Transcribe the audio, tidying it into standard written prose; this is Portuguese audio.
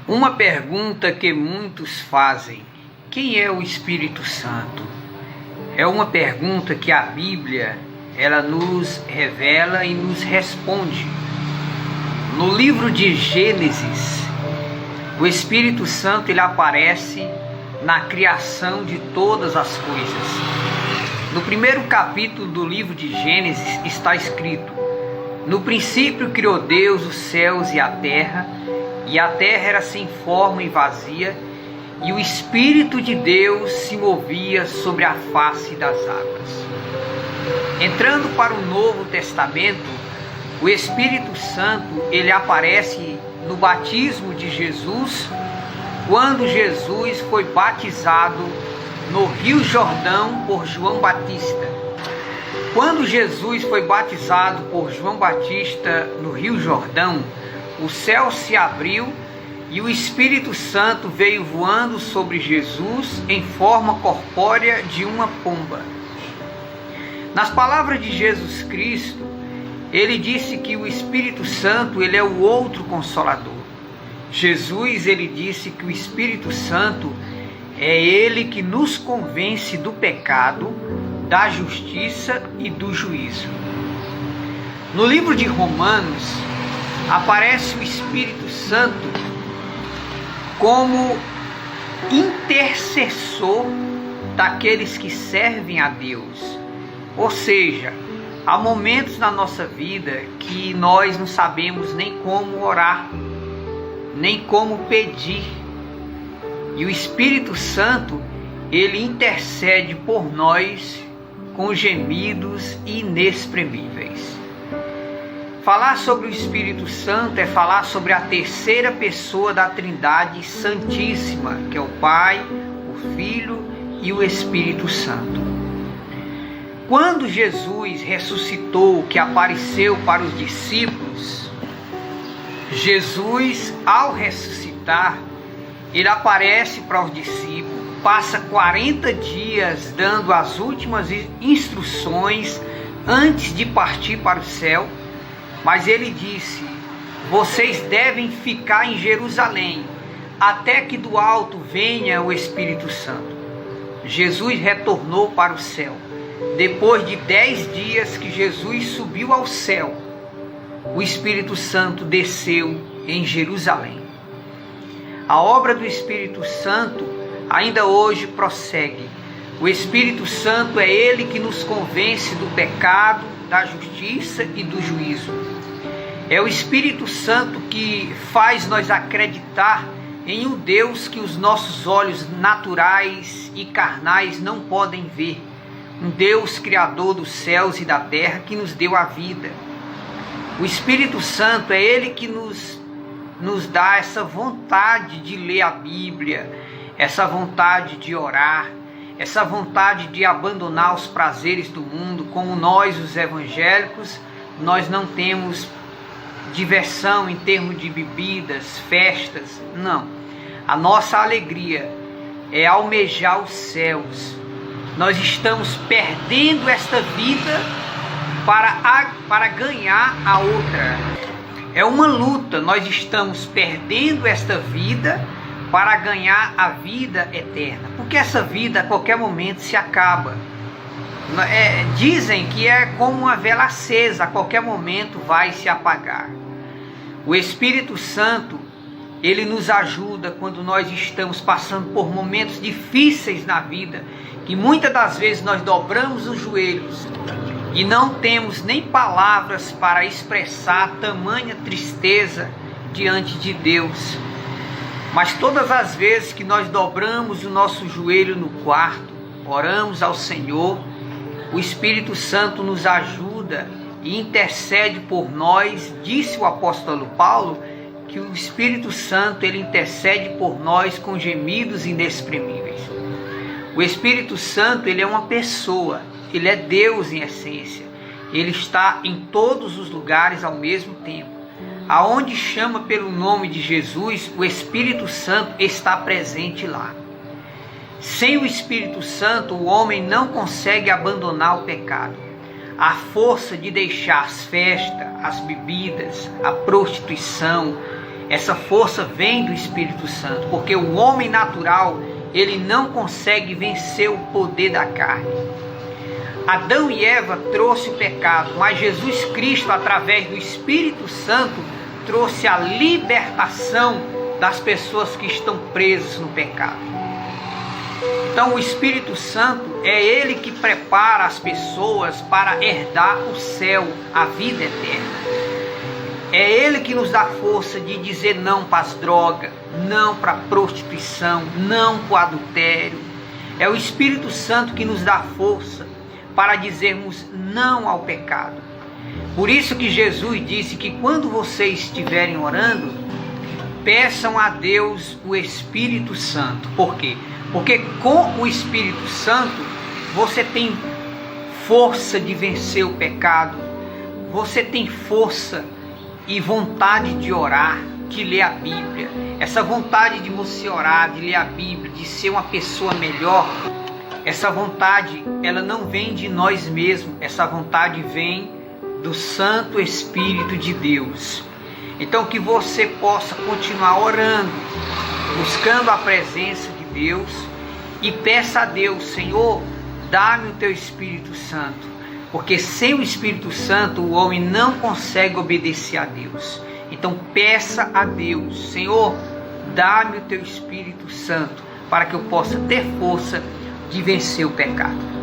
Uma pergunta que muitos fazem: quem é o Espírito Santo? É uma pergunta que a Bíblia ela nos revela e nos responde. No livro de Gênesis, o Espírito Santo ele aparece na criação de todas as coisas. No primeiro capítulo do livro de Gênesis está escrito: no princípio criou Deus os céus e a terra era sem forma e vazia, e o Espírito de Deus se movia sobre a face das águas. Entrando para o Novo Testamento, o Espírito Santo ele aparece no batismo de Jesus, quando Jesus foi batizado no Rio Jordão por João Batista. Quando Jesus foi batizado por João Batista no Rio Jordão, o céu se abriu e o Espírito Santo veio voando sobre Jesus em forma corpórea de uma pomba. Nas palavras de Jesus Cristo, ele disse que o Espírito Santo ele é o outro Consolador. Jesus ele disse que o Espírito Santo é ele que nos convence do pecado, da justiça e do juízo. No livro de Romanos, aparece o Espírito Santo como intercessor daqueles que servem a Deus. Ou seja, há momentos na nossa vida que nós não sabemos nem como orar, nem como pedir. E o Espírito Santo, ele intercede por nós com gemidos inexprimíveis. Falar sobre o Espírito Santo é falar sobre a terceira pessoa da Trindade Santíssima, que é o Pai, o Filho e o Espírito Santo. Quando Jesus ressuscitou, que apareceu para os discípulos, Jesus, ao ressuscitar, ele aparece para os discípulos, passa 40 dias dando as últimas instruções antes de partir para o céu. Mas ele disse: vocês devem ficar em Jerusalém, até que do alto venha o Espírito Santo. Jesus retornou para o céu. Depois de 10 dias que Jesus subiu ao céu, o Espírito Santo desceu em Jerusalém. A obra do Espírito Santo ainda hoje prossegue. O Espírito Santo é ele que nos convence do pecado, da justiça e do juízo. É o Espírito Santo que faz nós acreditar em um Deus que os nossos olhos naturais e carnais não podem ver. Um Deus criador dos céus e da terra que nos deu a vida. O Espírito Santo é ele que nos dá essa vontade de ler a Bíblia, essa vontade de orar, essa vontade de abandonar os prazeres do mundo. Como nós, os evangélicos, nós não temos diversão em termos de bebidas, festas, não. A nossa alegria é almejar os céus. Nós estamos perdendo esta vida para ganhar a outra. É uma luta, nós estamos perdendo esta vida para ganhar a vida eterna, porque essa vida a qualquer momento se acaba. Dizem que é como uma vela acesa, a qualquer momento vai se apagar. O Espírito Santo, ele nos ajuda quando nós estamos passando por momentos difíceis na vida, que muitas das vezes nós dobramos os joelhos e não temos nem palavras para expressar tamanha tristeza diante de Deus. Mas todas as vezes que nós dobramos o nosso joelho no quarto, oramos ao Senhor, o Espírito Santo nos ajuda e intercede por nós. Disse o apóstolo Paulo que o Espírito Santo ele intercede por nós com gemidos inexprimíveis. O Espírito Santo ele é uma pessoa, ele é Deus em essência. Ele está em todos os lugares ao mesmo tempo. Aonde chama pelo nome de Jesus, o Espírito Santo está presente lá. Sem o Espírito Santo, o homem não consegue abandonar o pecado. A força de deixar as festas, as bebidas, a prostituição, Essa força vem do Espírito Santo, porque o homem natural, ele não consegue vencer o poder da carne. Adão e Eva trouxe o pecado, mas Jesus Cristo, através do Espírito Santo, trouxe a libertação das pessoas que estão presas no pecado. Então o Espírito Santo é ele que prepara as pessoas para herdar o céu, a vida eterna. É ele que nos dá força de dizer não para as drogas, não para a prostituição, não para o adultério. É o Espírito Santo que nos dá força para dizermos não ao pecado. Por isso que Jesus disse que quando vocês estiverem orando, peçam a Deus o Espírito Santo. Por quê? Porque com o Espírito Santo você tem força de vencer o pecado, você tem força e vontade de orar, de ler a Bíblia. Essa vontade de você orar, de ler a Bíblia, de ser uma pessoa melhor, essa vontade, ela não vem de nós mesmos, essa vontade vem do Santo Espírito de Deus. Então que você possa continuar orando, buscando a presença de Deus e peça a Deus: Senhor, dá-me o teu Espírito Santo. Porque sem o Espírito Santo o homem não consegue obedecer a Deus. Então peça a Deus: Senhor, dá-me o teu Espírito Santo para que eu possa ter força de vencer o pecado.